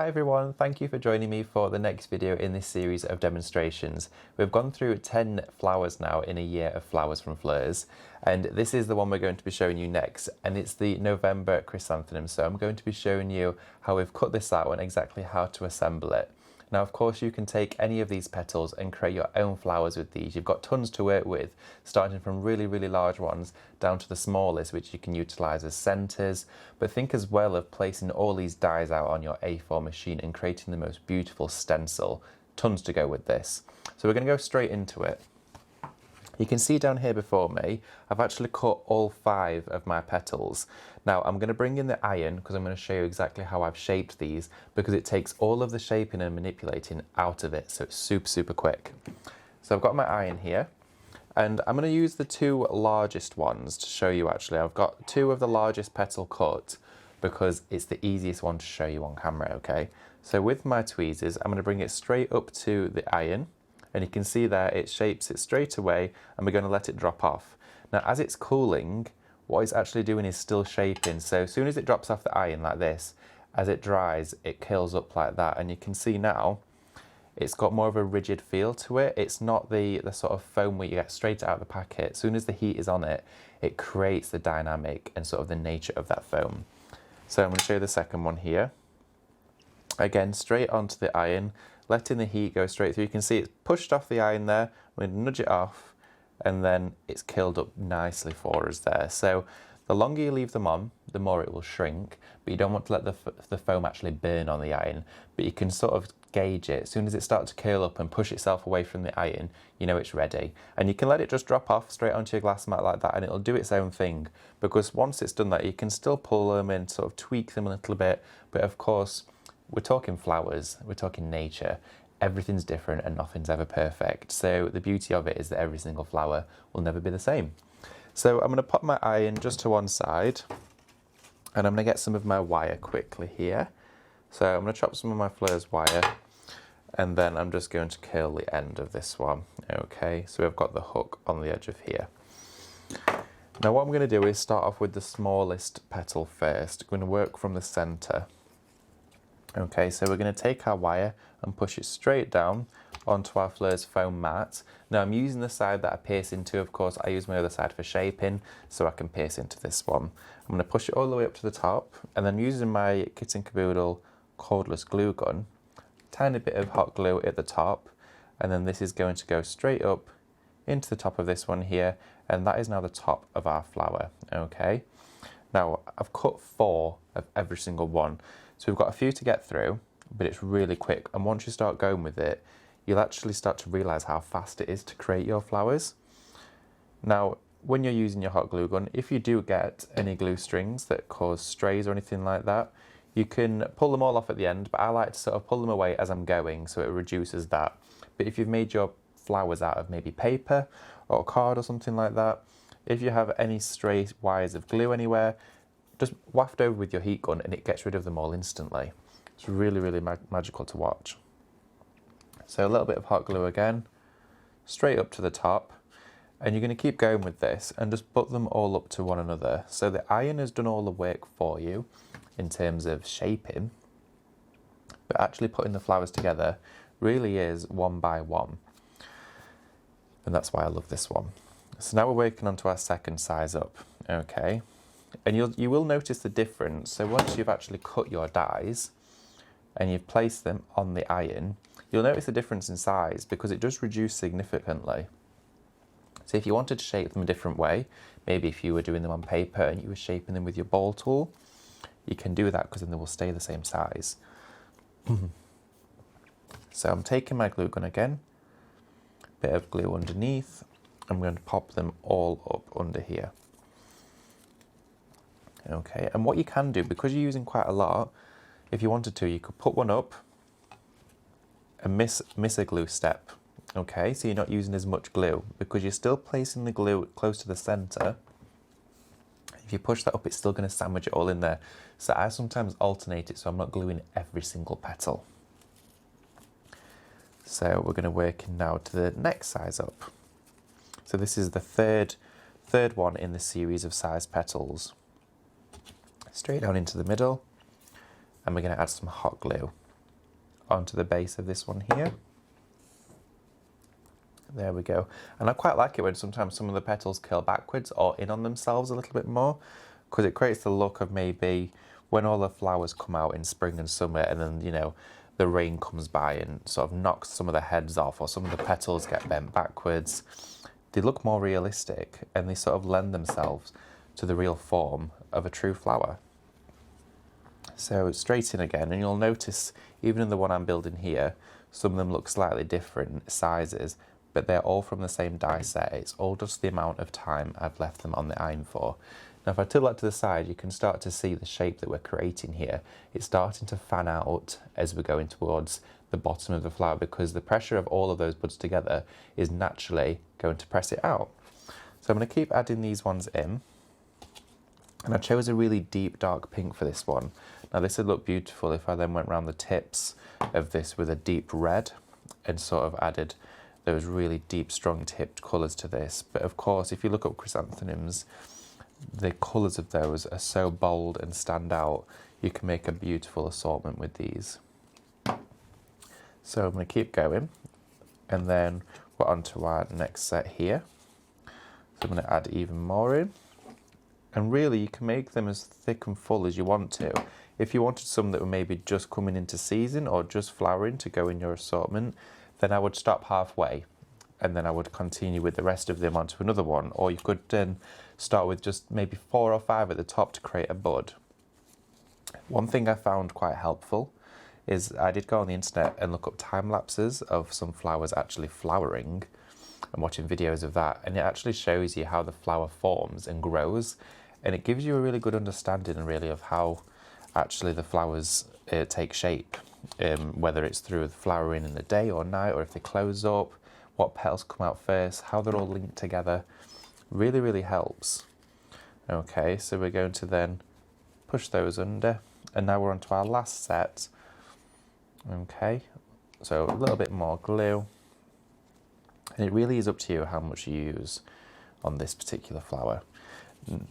Hi everyone, thank you for joining me for the next video in this series of demonstrations. We've gone through 10 flowers now in a year of flowers from Fleurs, and this is the one we're going to be showing you next, and it's the November Chrysanthemum. So I'm going to be showing you how we've cut this out and exactly how to assemble it. Now of course you can take any of these petals and create your own flowers with these. You've got tons to work with, starting from really large ones down to the smallest, which you can utilise as centres. But think as well of placing all these dies out on your A4 machine and creating the most beautiful stencil. Tons to go with this. So we're going to go straight into it. You can see down here before me, I've actually cut all 5 of my petals. Now I'm going to bring in the iron because I'm going to show you exactly how I've shaped these, because it takes all of the shaping and manipulating out of it, so it's super quick. So I've got my iron here, and I'm going to use the 2 largest ones to show you. Actually, I've got 2 of the largest petal cut because it's the easiest one to show you on camera, okay? So with my tweezers, I'm going to bring it straight up to the iron. And you can see there it shapes it straight away, and we're going to let it drop off. Now as it's cooling, what it's actually doing is still shaping. So as soon as it drops off the iron like this, as it dries it curls up like that, and you can see now it's got more of a rigid feel to it. It's not the sort of foam where you get straight out of the packet. As soon as the heat is on it, it creates the dynamic and sort of the nature of that foam. So I'm going to show you the second one here. Again, straight onto the iron, letting the heat go straight through. You can see it's pushed off the iron there. I'm going to nudge it off, and then it's curled up nicely for us there. So the longer you leave them on, the more it will shrink, but you don't want to let the foam actually burn on the iron. But you can sort of gauge it. As soon as it starts to curl up and push itself away from the iron, you know it's ready. And you can let it just drop off straight onto your glass mat like that, and it'll do its own thing. Because once it's done that, you can still pull them and sort of tweak them a little bit. But of course, we're talking flowers, we're talking nature. Everything's different and nothing's ever perfect. So the beauty of it is that every single flower will never be the same. So I'm going to pop my iron just to one side, and I'm going to get some of my wire quickly here. So I'm going to chop some of my Fleurs wire, and then I'm just going to curl the end of this one. Okay, so we've got the hook on the edge of here. Now what I'm going to do is start off with the smallest petal first. I'm going to work from the centre. Okay, so we're going to take our wire and push it straight down onto our Fleurs foam mat. Now I'm using the side that I pierce into. Of course, I use my other side for shaping, so I can pierce into this one. I'm going to push it all the way up to the top, and then using my Kit and Caboodle cordless glue gun, tiny bit of hot glue at the top, and then this is going to go straight up into the top of this one here, and that is now the top of our flower. Okay, now I've cut 4 of every single one. So we've got a few to get through, but it's really quick. And once you start going with it, you'll actually start to realise how fast it is to create your flowers. Now, when you're using your hot glue gun, if you do get any glue strings that cause strays or anything like that, you can pull them all off at the end, but I like to sort of pull them away as I'm going, so it reduces that. But if you've made your flowers out of maybe paper or card or something like that, if you have any stray wires of glue anywhere, just waft over with your heat gun and it gets rid of them all instantly. It's really magical to watch. So a little bit of hot glue again, straight up to the top, and you're going to keep going with this and just put them all up to one another. So the iron has done all the work for you in terms of shaping, but actually putting the flowers together really is one by one. And that's why I love this one. So now we're working on to our second size up, okay? And you will notice the difference. So once you've actually cut your dies and you've placed them on the iron, you'll notice the difference in size because it does reduce significantly. So if you wanted to shape them a different way, maybe if you were doing them on paper and you were shaping them with your ball tool, you can do that because then they will stay the same size. So I'm taking my glue gun again, bit of glue underneath. I'm going to pop them all up under here. Okay, and what you can do, because you're using quite a lot, if you wanted to, you could put one up and miss a glue step. Okay, so you're not using as much glue because you're still placing the glue close to the center. If you push that up, it's still going to sandwich it all in there. So I sometimes alternate it so I'm not gluing every single petal. So we're going to work in now to the next size up. So this is the third one in the series of size petals. Straight down into the middle, and we're going to add some hot glue. onto the base of this one here. There we go. And I quite like it when sometimes some of the petals curl backwards or in on themselves a little bit more, because it creates the look of maybe when all the flowers come out in spring and summer and then, you know, the rain comes by and sort of knocks some of the heads off or some of the petals get bent backwards. They look more realistic and they sort of lend themselves to the real form of a true flower. So straight in again, and you'll notice even in the one I'm building here, some of them look slightly different sizes, but they're all from the same die set. It's all just the amount of time I've left them on the iron for. Now if I tilt that to the side, you can start to see the shape that we're creating here. It's starting to fan out as we're going towards the bottom of the flower, because the pressure of all of those buds together is naturally going to press it out. So I'm going to keep adding these ones in. And I chose a really deep dark pink for this one. Now this would look beautiful if I then went around the tips of this with a deep red and sort of added those really deep strong tipped colours to this. But of course if you look up chrysanthemums, the colours of those are so bold and stand out, you can make a beautiful assortment with these. So I'm going to keep going, and then we're on to our next set here. So I'm going to add even more in. And really you can make them as thick and full as you want to. If you wanted some that were maybe just coming into season or just flowering to go in your assortment, then I would stop halfway and then I would continue with the rest of them onto another one. Or you could then start with just maybe 4 or 5 at the top to create a bud. One thing I found quite helpful is I did go on the internet and look up time lapses of some flowers actually flowering and watching videos of that, and it actually shows you how the flower forms and grows, and it gives you a really good understanding really of how actually the flowers take shape, whether it's through flowering in the day or night, or if they close up, what petals come out first, how they're all linked together. Really helps. Okay, so we're going to then push those under, and now we're on to our last set. Okay, so a little bit more glue, and it really is up to you how much you use on this particular flower.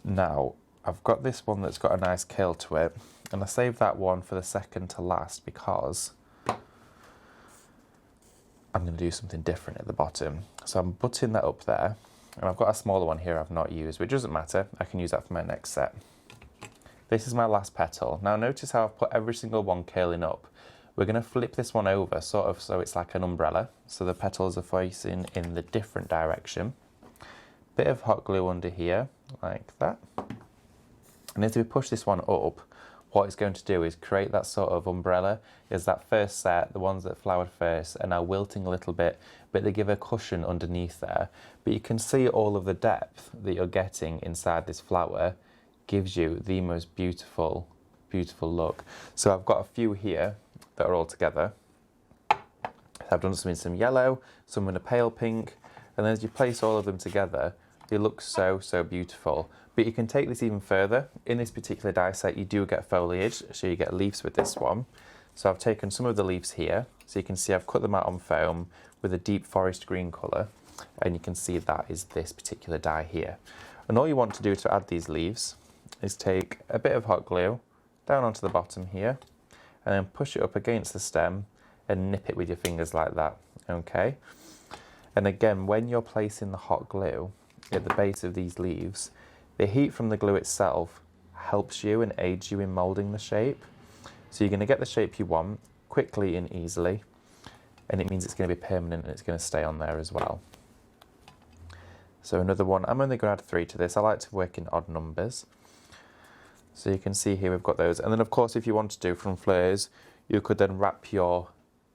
Now I've got this one that's got a nice curl to it, and I saved that one for the second to last because I'm going to do something different at the bottom. So I'm butting that up there, and I've got a smaller one here I've not used, which doesn't matter, I can use that for my next set. This is my last petal. Now notice how I've put every single one curling up. We're going to flip this one over sort of so it's like an umbrella, so the petals are facing in the different direction. Bit of hot glue under here like that, and as we push this one up, what it's going to do is create that sort of umbrella. Is that first set, the ones that flowered first are now wilting a little bit, but they give a cushion underneath there. But you can see all of the depth that you're getting inside this flower gives you the most beautiful look. So I've got a few here that are all together. I've done some in some yellow, some in a pale pink, and then as you place all of them together, they look so beautiful. But you can take this even further. In this particular die set you do get foliage, so you get leaves with this one. So I've taken some of the leaves here, so you can see I've cut them out on foam with a deep forest green colour, and you can see that is this particular die here. And all you want to do to add these leaves is take a bit of hot glue down onto the bottom here, and then push it up against the stem and nip it with your fingers like that, okay? And again, when you're placing the hot glue at the base of these leaves, the heat from the glue itself helps you and aids you in moulding the shape. So you're going to get the shape you want quickly and easily, and it means it's going to be permanent and it's going to stay on there as well. So another one, I'm only going to add 3 to this. I like to work in odd numbers. So you can see here we've got those. And then of course if you want to do from Fleurs, you could then wrap your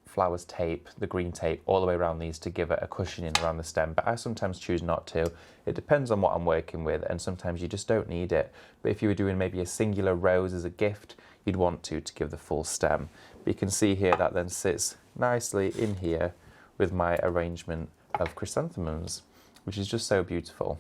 flowers tape, the green tape, all the way around these to give it a cushioning around the stem. But I sometimes choose not to. It depends on what I'm working with, and sometimes you just don't need it. But if you were doing maybe a singular rose as a gift, you'd want to give the full stem. But you can see here that then sits nicely in here with my arrangement of chrysanthemums, which is just so beautiful.